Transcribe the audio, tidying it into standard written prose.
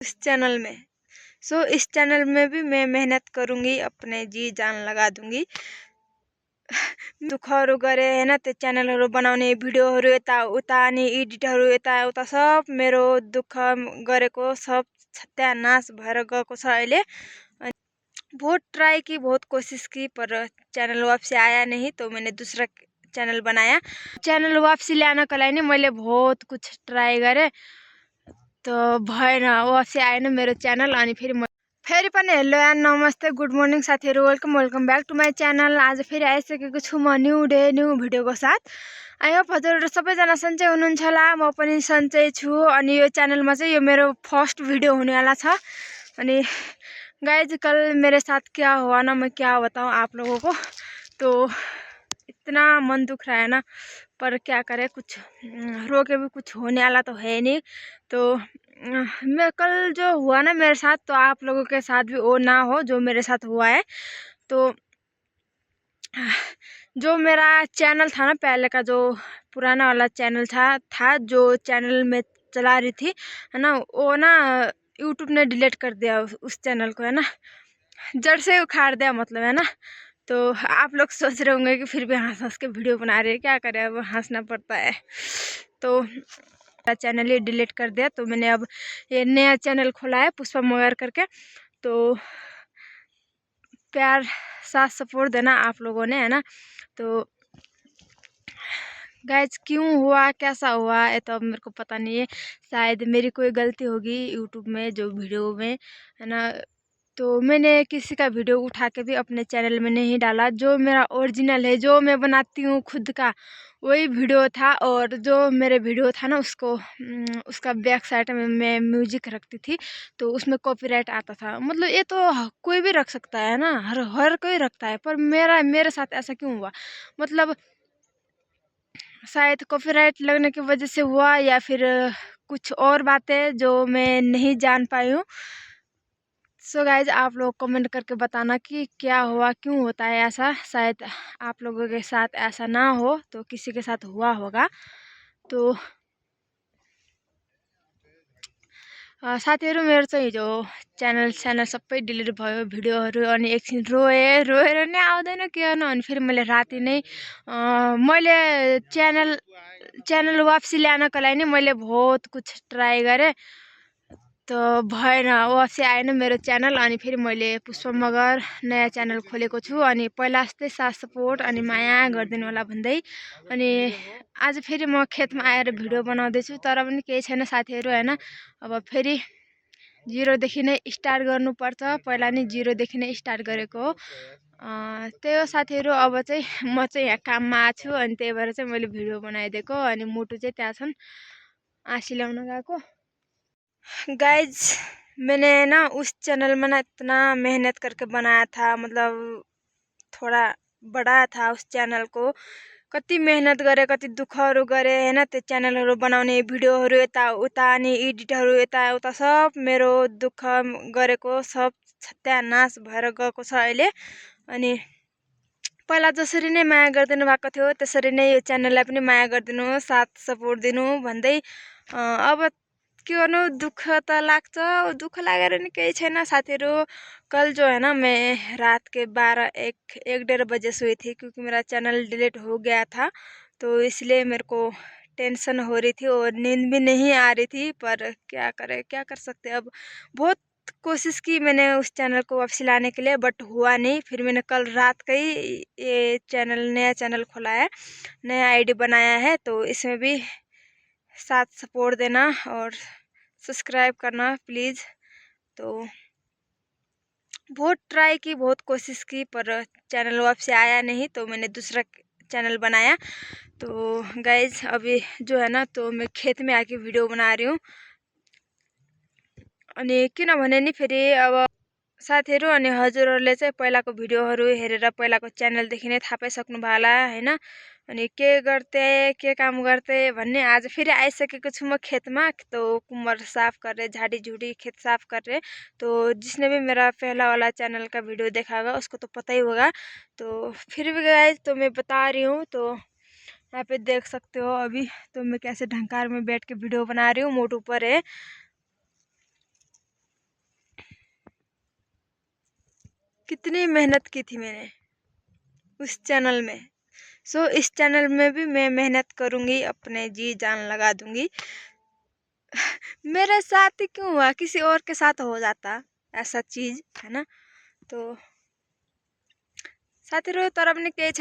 इस चैनल में। सो इस चैनल में भी मैं मेहनत करूँगी, अपने जी जान लगा दूँगी। दुःखहरू गरे हैन, त्यो च्यानलहरू बनाउने, भिडियोहरू यताउता अनि एडिटहरू यताउता सब मेरो दुःख गरेको सब सत्यानाश भएर गएको छ अहिले। बहुत ट्राई की, बहुत कोशिश की, पर चैनल वापसी आया नहीं, तो मैंने दूसरा चैनल बनाया। चैनल वापसी ल्यानको लागि नि मैले बहुत कुछ ट्राई गरेँ, तो भएन, वापसी आएन मेरो च्यानल। अनि फेरि पनि हेलो एन्ड नमस्ते, गुड मर्निङ साथीहरू, welcome back to my channel. आज फेरि आइसकेको छु म न्यू डे न्यू भिडियोको साथ। आई होप हजुरहरू सबैजना सन्चै हुनुहुन्छ होला, म पनि सन्चै छु। अनि यो च्यानलमा चाहिँ यो मेरो फर्स्ट भिडियो हुनेवाला छ। अनि गाइज कल मेरे साथ क्या हुआ ना, मैं क्या बताऊँ आप लोगों को। तो इतना मन दुख रहा है ना, पर क्या करे, कुछ रो के भी कुछ होने वाला तो है नहीं। तो मैं कल जो हुआ ना मेरे साथ, तो आप लोगों के साथ भी वो ना हो जो मेरे साथ हुआ है। तो जो मेरा चैनल था ना, पहले का जो पुराना वाला चैनल था जो चैनल में चला रही थी है ना, वो ना यूट्यूब ने डिलीट कर दिया उस चैनल को, है ना, जड़ से उखाड़ दिया मतलब, है ना। तो आप लोग सोच रहे होंगे कि फिर भी हंस हंस के वीडियो बना रहे हैं, क्या करें, अब हंसना पड़ता है। तो चैनल ही डिलीट कर दिया, तो मैंने अब ये नया चैनल खोला है पुष्पा मगर करके। तो प्यार साथ सपोर्ट देना आप लोगों ने, है ना। तो गाइज क्यों हुआ, कैसा हुआ, ये तो अब मेरे को पता नहीं है। शायद मेरी कोई गलती होगी यूट्यूब में, जो वीडियो में, है ना। तो मैंने किसी का वीडियो उठा के भी अपने चैनल में नहीं डाला। जो मेरा ओरिजिनल है, जो मैं बनाती हूँ खुद का, वही वीडियो था। और जो मेरे वीडियो था ना, उसका बैक साइड में मैं म्यूजिक रखती थी, तो उसमें कॉपीराइट आता था। मतलब ये तो कोई भी रख सकता है ना, हर कोई रखता है, पर मेरे साथ ऐसा क्यों हुआ। मतलब शायद कॉपीराइट लगने की वजह से हुआ, या फिर कुछ और बातें जो मैं नहीं जान पाई हूँ। सो गाइज आप लोग कमेंट करके बताना कि क्या हुआ, क्यों होता है ऐसा। शायद आप लोगों के साथ ऐसा ना हो, तो किसी के साथ हुआ होगा। तो साथीहरू, मेरो चाहिँ हिजो च्यानल सबै डिलिट भयो भिडियोहरू। अनि एकछिन रोएर नै आउँदैन के गर्नु। अनि फेरि मैले राति नै मैले च्यानल वापसी ल्यानको लागि नि मैले बहुत कुछ ट्राई गरेँ, तो भएन, वापसी आएन मेरो च्यानल। अनि फेरि मैले पुष्पा मगर नयाँ च्यानल खोलेको छु। अनि पहिला जस्तै साथ सपोर्ट अनि माया गरिदिनु होला भन्दै। अनि आज फेरि म खेतमा आएर भिडियो बनाउँदैछु, तर पनि केही छैन साथीहरू, होइन। अब फेरि जिरोदेखि नै स्टार्ट गर्नुपर्छ, पहिला नि जिरोदेखि नै स्टार्ट गरेको हो। त्यही हो साथीहरू। अब चाहिँ म चाहिँ यहाँ काममा आएको छु, अनि त्यही भएर चाहिँ मैले भिडियो बनाइदिएको। अनि मुटु चाहिँ त्यहाँ छन्, आँसी ल्याउन गएको। गाइज मैंने ना उस चैनल में ना इतना मेहनत करके बनाया था, मतलब थोड़ा बड़ा था उस चैनल को। कति मेहनत गरे, कति दुःखहरू गरे, हैन। त्यो च्यानलहरू बनाउने, भिडियोहरू यताउता अनि एडिटहरू यताउता सब मेरो दुःख गरेको सब सत्यानाश भएर गएको छ अहिले। अनि पहिला जसरी नै माया गरिदिनु भएको थियो, त्यसरी नै यो च्यानललाई पनि माया गरिदिनु, साथ सपोर्ट दिनु भन्दै। अब के गर्नु, दुःख त लाग्छ, दुःख लागेर नि केही छैन साथीहरू। कल जो है ना, मैं रात के 1-1 बजे सोई थी, क्योंकि मेरा चैनल डिलीट हो गया था। तो इसलिए मेरे को टेंशन हो रही थी और नींद भी नहीं आ रही थी, पर क्या करे, क्या कर सकते। अब बहुत कोशिश की मैंने उस चैनल को वापसी लाने के लिए, बट हुआ नहीं। फिर मैंने कल रात का ही ये नया चैनल खोला है, नया आईडी बनाया है। तो इसमें भी साथ सपोर्ट देना और सब्सक्राइब करना प्लीज़। तो बहुत ट्राई की, बहुत कोशिश की, पर चैनल वापसी आया नहीं, तो मैंने दूसरा चैनल बनाया। तो गाइज अभी जो है ना, तो मैं खेत में आके वीडियो बना रही हूँ। अनि किनभने नि फेरि अब साथीहरू अनि हजुरहरूले चाहिँ पहिलाको भिडियोहरू हेरेर पहिलाको च्यानलदेखि नै थाहा पाइसक्नु भयो होला, हैन। अनि के गर्थे, के काम गर्थे भन्ने। आज फेरि आइसकेको छु म खेतमा। तो कुम्मर साफ कर रहे, झाड़ी झूड़ी खेत साफ कर रहे। तो जिसने भी मेरा पहला वाला चैनल का वीडियो देखा होगा उसको तो पता ही होगा। तो फिर भी गाइस, तो मैं बता रही हूँ। तो यहाँ पे देख सकते हो अभी तो मैं कैसे ढंकार में बैठ के वीडियो बना रही हूँ, मोड ऊपर है। कितनी मेहनत की थी मैंने उस चैनल में। सो इस चैनल में भी मैं मेहनत करूँगी, अपने जी जान लगा दूँगी। मेरे साथ ही क्यों हुआ, किसी और के साथ हो जाता ऐसा चीज़, है ना। तो साथी रहो तर अपने के